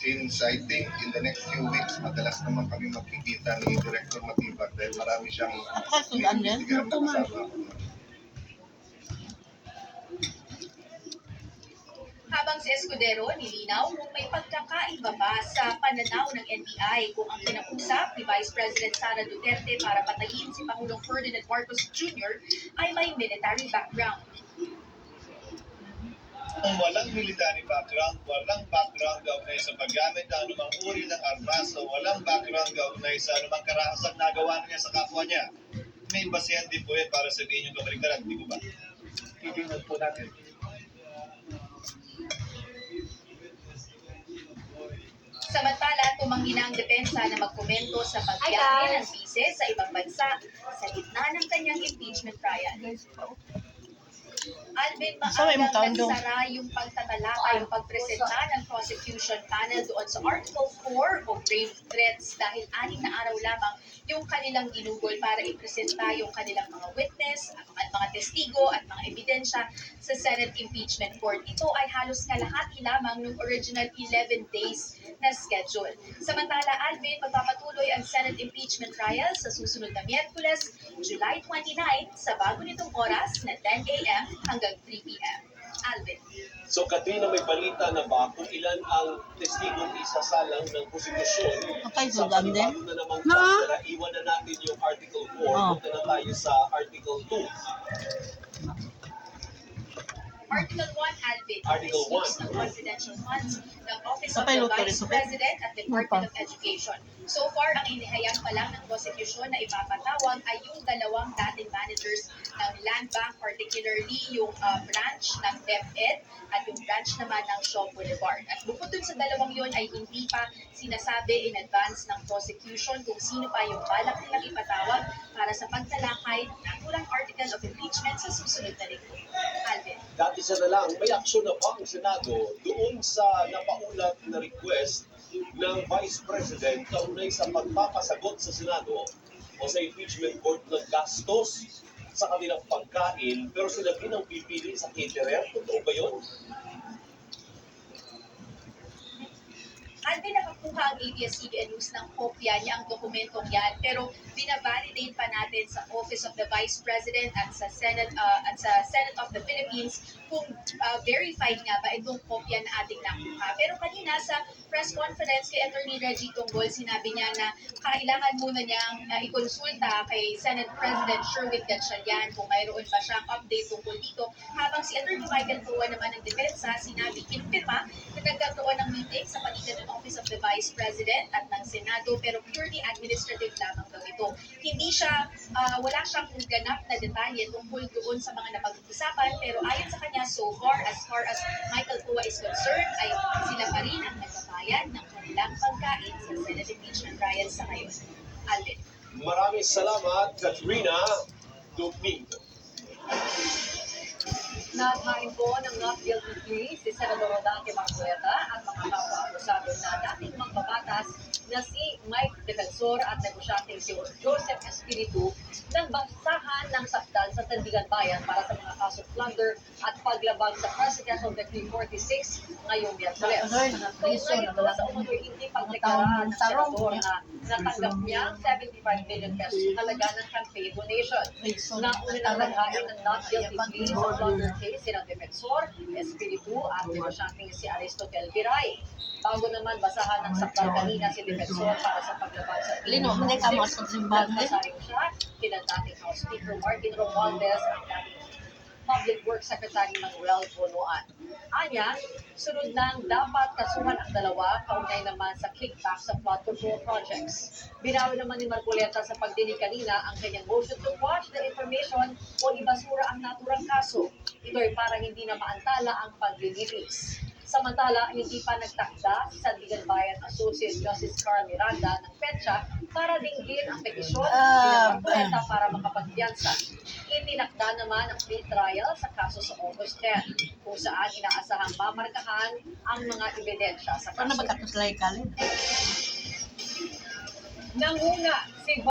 since I think in the next few weeks, madalas naman kami magkikita ni Director Matibag dahil marami siyang investigahan na kasama. Habang si Escudero nilinaw kung may pagkakaiba ba sa pananaw ng NBI kung ang kinausap ni Vice President Sara Duterte para patayin si Pangulong Ferdinand Marcos Jr. ay may military background. Kung walang military background, walang background kaugnay sa paggamit ng anumang uri ng armas, o walang background kaugnay sa anumang karahasang nagawa niya sa kapwa niya, may basehan din po yan para sabihin yung kabaligtaran, di ko ba? Titingnan po natin. Samantala, tumanggi na ang depensa na magkomento sa pagbiyahe ng bise sa ibang bansa sa gitna ng kanyang impeachment trial. Alvin, maagang nagsara yung pagtatalakay o pagpresenta ng prosecution panel doon sa Article 4 o grave threats dahil 6 na araw lamang yung kanilang ginugol para ipresenta yung kanilang mga witness at mga testigo at mga ebidensya sa Senate Impeachment Court. Ito ay halos kalahati lamang ng original 11 days na schedule. Samantala, Alvin, magpapatuloy ang Senate Impeachment Trial sa susunod na Miyerkules, July 29 sa bago nitong oras na 10 a.m. hanggang 3 p.m. Alvin. So, Katrina, may balita na ba kung ilan ang testigong isasalang ng konstitusyon sa panibago na namang pagdara? Iwan na natin yung Article 4, punta na tayo sa Article 2. Article 1, Alvin, Article 1. Misuse ng confidential funds ng Office of the Vice President at Department of Education. So far, ang inihayag pa lang ng prosecution na ipapatawag ay yung dalawang dating managers ng Land Bank, particularly yung branch ng DepEd at yung branch naman ng Shaw Boulevard. At bukod dun sa dalawang yon ay hindi pa sinasabi in advance ng prosecution kung sino pa yung balak nilang ipatawag para sa pagtalakay ng naturang article of impeachment sa susunod na linggo. Alvin. Dati sa na lang, may aksyon na ba ang Senado doon sa napaulat na request ng Vice President kaunay sa pagpapasagot sa Senado o sa impeachment court ng gastos sa kanilang pagkain, pero sila din ang pipili sa caterer? Totoo ba yun? Alvin, nakakuha ang ABS-CBN News ng kopya niya ang dokumentong yan, pero binavalidate pa natin sa Office of the Vice President at sa Senate of the Philippines kung verified nga ba itong kopya na ating nakuha. Pero kanina sa press conference kay Attorney Reggie Tonggol, sinabi niya na kailangan muna niyang ikonsulta kay Senate President Sherwin Gatchalian kung mayroon pa siyang update tungkol dito. Habang si Attorney Michael Cua naman ng Depensa, sinabi, kinumpirma na nagkaroon ng meeting sa pagitan ng Office of the Vice President at ng Senado, pero purely administrative lamang daw ito. Hindi siya, wala siyang ganap na detalye tungkol doon sa mga napag-usapan, pero ayon sa kanya, so far as Michael Cua is concerned, ay sila pa rin ang nagbabayad ng kanilang pagkain sa Senate impeachment trial sa ngayon. Alvin. Maraming salamat, Katrina Domingo. Naghain po ng not guilty plea si Senador Rodante Marcoleta at mga kapwa-akusado na dating magbabatas na si Mike Defensor at negosyanteng si Joseph Espiritu ng basahan ng sakdal sa Sandigan Bayan para sa mga kasong plunder at paglabag sa Presidential Decree 46 ngayong Miyerkules. Kung ngayon po sa umunoy hindi pagdeklara ng senador na natanggap niya 75 million pesos halaga ng campaign donation. Nauna ng naghain ng not guilty plea sa plunder case sina Defensor, Espiritu at negosyanteng si Aristotel Viray. Bago naman basahan ng sakdal kanina si Defensor para sa paglabag sa Decree 46, nagpasaring siya kina dating House Speaker Martin Romualdez at dating Public Works Secretary Manuel Bonoan. Anya, sunod nang dapat kasuhan ang dalawa kaugnay naman sa kickback sa flood control projects. Binawi naman ni Marcoleta sa pagdinig kanina ang kanyang motion to quash the information o ibasura ang naturang kaso. Ito ay para hindi na maantala ang paglilitis. Samantala, hindi pa nagtakda si Sandigan Bayan Associate Justice Carl Miranda ng petsa para dinggin ang petisyon ng Marcoleta para makapagpiyansa. Itinakda naman ang free trial sa kaso sa August 10, kung saan inaasahang mamarkahan ang mga ebidensya sa kaso. Ano ba katos lay kalin? Nanguna si